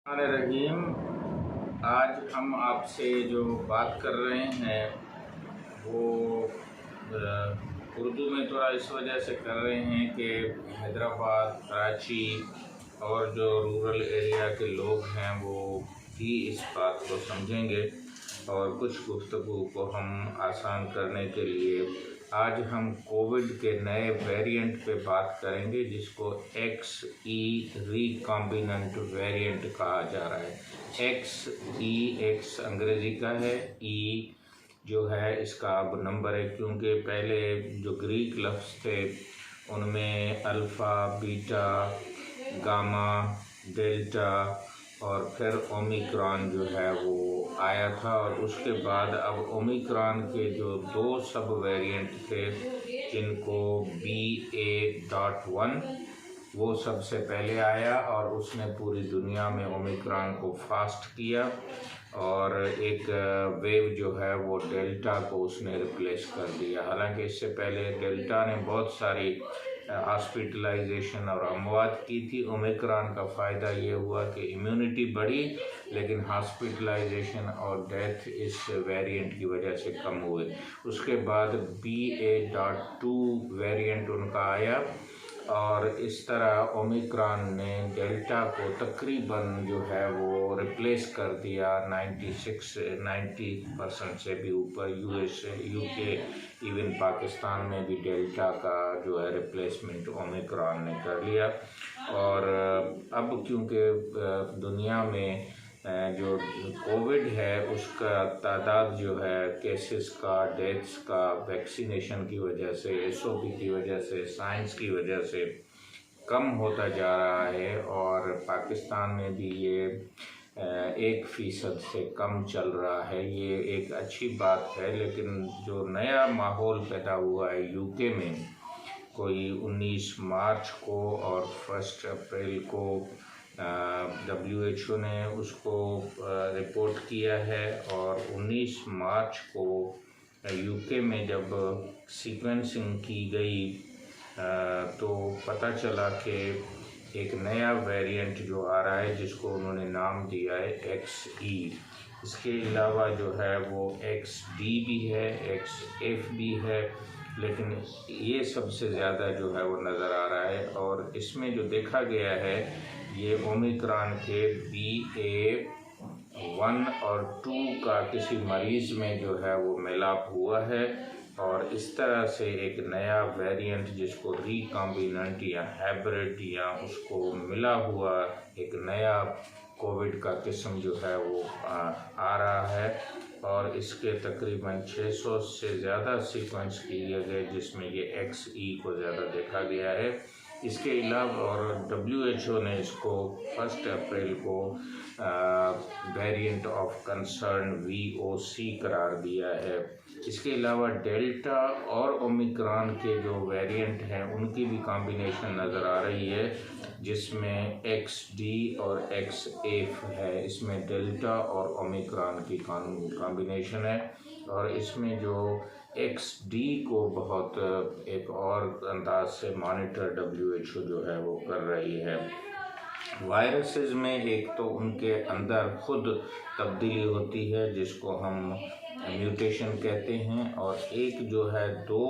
रहीम। आज हम आपसे जो बात कर रहे हैं वो उर्दू में थोड़ा इस वजह से कर रहे हैं कि हैदराबाद, कराची और जो रूरल एरिया के लोग हैं वो भी इस बात को समझेंगे और कुछ गुफ्तगू को हम आसान करने के लिए आज हम कोविड के नए वेरिएंट पे बात करेंगे जिसको XE रिकॉम्बिनेंट वेरिएंट कहा जा रहा है। X अंग्रेजी का है, E जो है इसका अब नंबर है, क्योंकि पहले जो ग्रीक लफ्ज़ थे उनमें अल्फ़ा, बीटा, गामा, डेल्टा और फिर ओमिक्रॉन जो है वो आया था। और उसके बाद अब ओमिक्रॉन के जो दो सब वेरिएंट थे जिनको BA.1 वो सबसे पहले आया और उसने पूरी दुनिया में ओमिक्रॉन को फास्ट किया और एक वेव जो है वो डेल्टा को उसने रिप्लेस कर दिया। हालांकि इससे पहले डेल्टा ने बहुत सारी हॉस्पिटलाइजेशन और अमवात की थी। ओमिक्रॉन का फ़ायदा ये हुआ कि इम्यूनिटी बढ़ी, लेकिन हॉस्पिटलाइजेशन और डेथ इस वेरिएंट की वजह से कम हुए। उसके बाद BA.2 वेरिएंट उनका आया और इस तरह ओमिक्रॉन ने डेल्टा को तकरीबन जो है वो रिप्लेस कर दिया 90% से भी ऊपर। UK, इवन पाकिस्तान में भी डेल्टा का जो है रिप्लेसमेंट ओमिक्रॉन ने कर लिया। और अब क्योंकि दुनिया में जो कोविड है उसका तादाद जो है केसेस का, डेथ्स का, वैक्सीनेशन की वजह से, SOP की वजह से, साइंस की वजह से कम होता जा रहा है और पाकिस्तान में भी ये 1% से कम चल रहा है। ये एक अच्छी बात है, लेकिन जो नया माहौल पैदा हुआ है UK में, कोई 19 मार्च को और 1 अप्रैल को WHO ने उसको रिपोर्ट किया है और 19 मार्च को UK में जब सीक्वेंसिंग की गई तो पता चला कि एक नया वेरिएंट जो आ रहा है जिसको उन्होंने नाम दिया है XE। इसके अलावा जो है वो XD भी है, XF भी है, लेकिन ये सबसे ज़्यादा जो है वो नज़र आ रहा है। और इसमें जो देखा गया है ये ओमिक्रॉन के BA.1 और 2 का किसी मरीज़ में जो है वो मिलाप हुआ है और इस तरह से एक नया वेरिएंट जिसको रिकॉम्बिनेंट या हाइब्रिड या उसको मिला हुआ एक नया कोविड का किस्म जो है वो आ रहा है और इसके तकरीबन 600 से ज़्यादा सीक्वेंस किए गए जिसमें ये XE को ज़्यादा देखा गया है। इसके अलावा और WHO ने इसको 1 अप्रैल को वेरिएंट ऑफ कंसर्न VOC करार दिया है। इसके अलावा डेल्टा और ओमिक्रॉन के जो वेरिएंट हैं उनकी भी कॉम्बिनेशन नज़र आ रही है जिसमें XD और XF है। इसमें डेल्टा और ओमिक्रॉन की कॉम्बिनेशन है और इसमें जो XD को बहुत एक और अंदाज से मॉनिटर WHO जो है वो कर रही है। वायरसेस में एक तो उनके अंदर खुद तब्दीली होती है जिसको हम म्यूटेशन कहते हैं, और एक जो है दो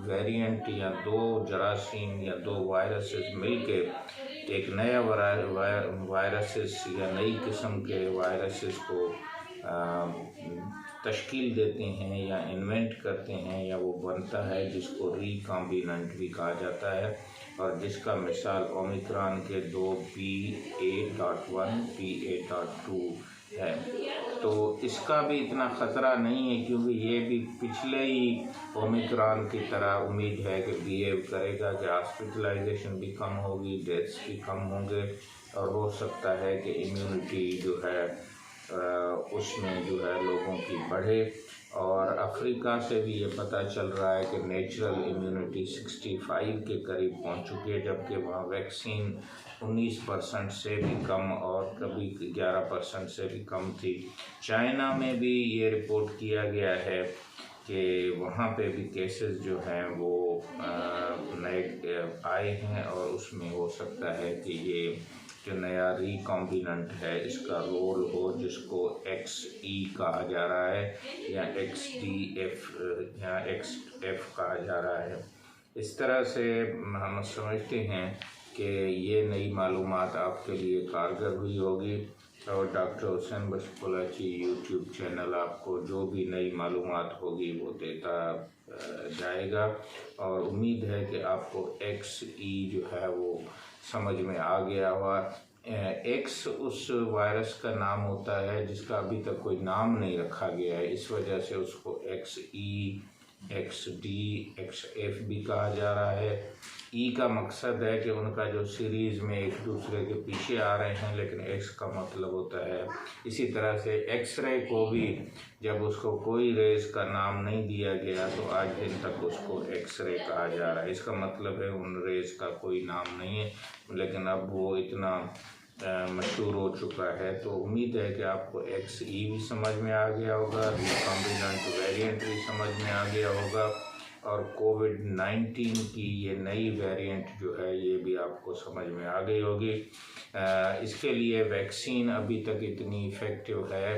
वेरिएंट या दो जरासीम या दो वायरसेस मिलके एक नया वायरसेस या नई किस्म के वायरसेस को तश्कील देते हैं या इन्वेंट करते हैं या वो बनता है, जिसको रिकॉम्बिनेंट भी कहा जाता है और जिसका मिसाल ओमिक्रॉन के 2 BA.1 BA.2 है। तो इसका भी इतना ख़तरा नहीं है क्योंकि ये भी पिछले ही ओमिक्रॉन की तरह उम्मीद है कि बिहेव करेगा, कि हॉस्पिटलाइजेशन भी कम होगी, डेथ्स भी कम होंगे और हो सकता है कि इम्यूनिटी जो है उसमें जो है लोगों की बढ़े। और अफ्रीका से भी ये पता चल रहा है कि नेचुरल इम्यूनिटी 65 के करीब पहुंच चुकी है, जबकि वहाँ वैक्सीन 19% से भी कम और कभी 11% से भी कम थी। चाइना में भी ये रिपोर्ट किया गया है कि वहाँ पे भी केसेस जो हैं वो नए आए हैं और उसमें हो सकता है कि ये जो नया रिकॉम्बिनेंट है इसका रोल हो, जिसको XE कहा जा रहा है या XDF या XF कहा जा रहा है। इस तरह से हम समझते हैं कि ये नई मालूमात आपके लिए कारगर हुई होगी और डॉक्टर हुसैन बख्श कोलाची यूट्यूब चैनल आपको जो भी नई मालूमात होगी वो देता जाएगा और उम्मीद है कि आपको XE जो है वो समझ में आ गया हुआ। X उस वायरस का नाम होता है जिसका अभी तक कोई नाम नहीं रखा गया है, इस वजह से उसको XE, XD, XF भी कहा जा रहा है। E का मकसद है कि उनका जो सीरीज़ में एक दूसरे के पीछे आ रहे हैं, लेकिन X का मतलब होता है। इसी तरह से एक्सरे को भी जब उसको कोई रेस का नाम नहीं दिया गया तो आज दिन तक उसको एक्सरे कहा जा रहा है। इसका मतलब है उन रेस का कोई नाम नहीं है, लेकिन अब वो इतना मशहूर हो चुका है। तो उम्मीद है कि आपको XE भी समझ में आ गया होगा, रिकॉम्बिनेंट वेरिएंट भी समझ में आ गया होगा और कोविड-19 की ये नई वेरिएंट जो है ये भी आपको समझ में आ गई होगी। इसके लिए वैक्सीन अभी तक इतनी इफ़ेक्टिव है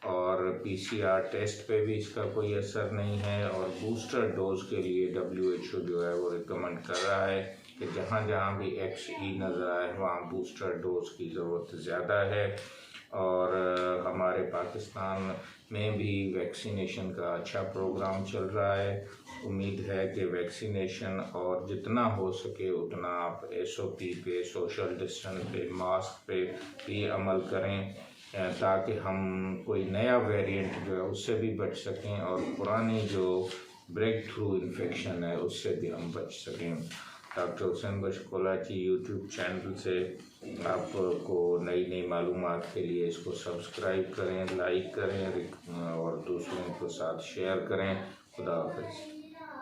और PCR टेस्ट पे भी इसका कोई असर नहीं है और बूस्टर डोज के लिए WHO जो है वो रिकमेंड कर रहा है कि जहाँ जहाँ भी XE नज़र आए वहाँ बूस्टर डोज की ज़रूरत ज़्यादा है। और हमारे पाकिस्तान में भी वैक्सीनेशन का अच्छा प्रोग्राम चल रहा है। उम्मीद है कि वैक्सीनेशन और जितना हो सके उतना आप SOP पे, सोशल डिस्टेंस पे, मास्क पे भी अमल करें ताकि हम कोई नया वेरिएंट जो है उससे भी बच सकें और पुरानी जो ब्रेक थ्रू इन्फेक्शन है उससे भी हम बच सकें। डॉक्टर हुसैन बख्श कोलाची यूट्यूब चैनल से आपको नई नई मालूमात के लिए इसको सब्सक्राइब करें, लाइक करें और दूसरों के साथ शेयर करें। खुदा हाफ़िज़।